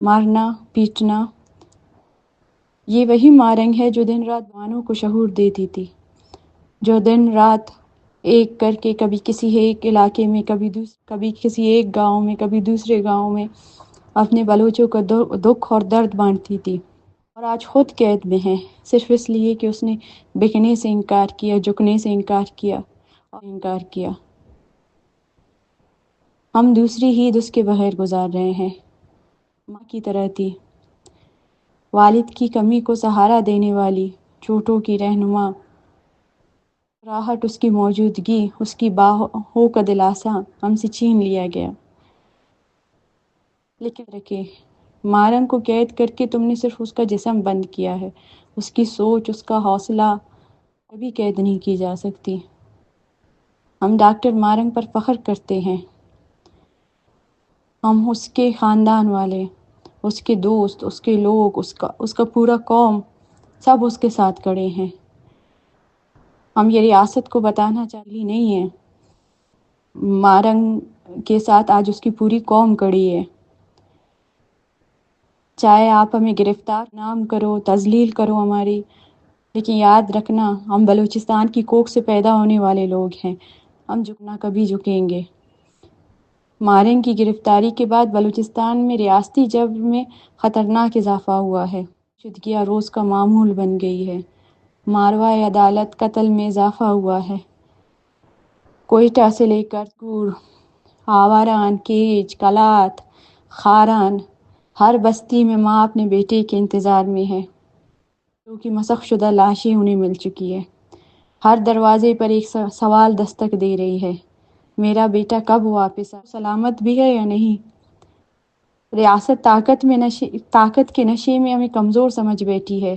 مارنا پیٹنا، یہ وہی مارنگ ہے جو دن رات جوانوں کو شعور دیتی تھی، جو دن رات ایک کر کے کبھی کسی ایک علاقے میں، کبھی کسی ایک گاؤں میں، کبھی دوسرے گاؤں میں اپنے بلوچوں کا دکھ اور درد بانٹتی تھی، اور آج خود قید میں ہے صرف اس لیے کہ اس نے بکنے سے انکار کیا، جھکنے سے انکار کیا۔ ہم دوسری عید اس کے بغیر گزار رہے ہیں۔ ماں کی طرح تھی، والد کی کمی کو سہارا دینے والی، چوٹوں کی رہنما، راحت اس کی موجودگی، اس کی باہوں کا دلاسا ہم سے چھین لیا گیا۔ لیکن رکھے مارنگ کو قید کر کے تم نے صرف اس کا جسم بند کیا ہے، اس کی سوچ، اس کا حوصلہ کبھی قید نہیں کی جا سکتی۔ ہم ڈاکٹر مارنگ پر فخر کرتے ہیں، ہم اس کے خاندان والے، اس کے دوست، اس کے لوگ، اس کا پورا قوم، سب اس کے ساتھ کھڑے ہیں۔ ہم یہ ریاست کو بتانا چاہتے نہیں ہیں، مارنگ کے ساتھ آج اس کی پوری قوم کھڑی ہے۔ چاہے آپ ہمیں گرفتار نام کرو، تذلیل کرو ہماری، لیکن یاد رکھنا ہم بلوچستان کی کوکھ سے پیدا ہونے والے لوگ ہیں، ہم جھکنا کبھی جھکیں گے۔ مارنگ کی گرفتاری کے بعد بلوچستان میں ریاستی جبر میں خطرناک اضافہ ہوا ہے، شدگیاں روز کا معمول بن گئی ہے، ماروائے عدالت قتل میں اضافہ ہوا ہے۔ کوئٹہ سے لے کر کور، آواران، کیج، کلات، خاران، ہر بستی میں ماں اپنے بیٹے کے انتظار میں ہے، جو کہ مسخ شدہ لاشیں انہیں مل چکی ہے۔ ہر دروازے پر ایک سوال دستک دے رہی ہے، میرا بیٹا کب واپس سلامت بھی ہے یا نہیں؟ ریاست طاقت کے نشے میں ہمیں کمزور سمجھ بیٹھی ہے،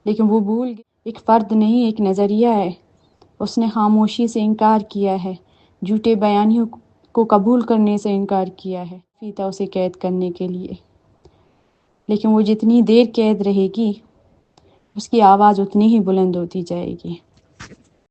لیکن وہ بھول گئی ایک فرد نہیں، ایک نظریہ ہے۔ اس نے خاموشی سے انکار کیا ہے، جھوٹے بیانیوں کو قبول کرنے سے انکار کیا ہے، فیتا اسے قید کرنے کے لیے۔ لیکن وہ جتنی دیر قید رہے گی، اس کی آواز اتنی ہی بلند ہوتی جائے گی۔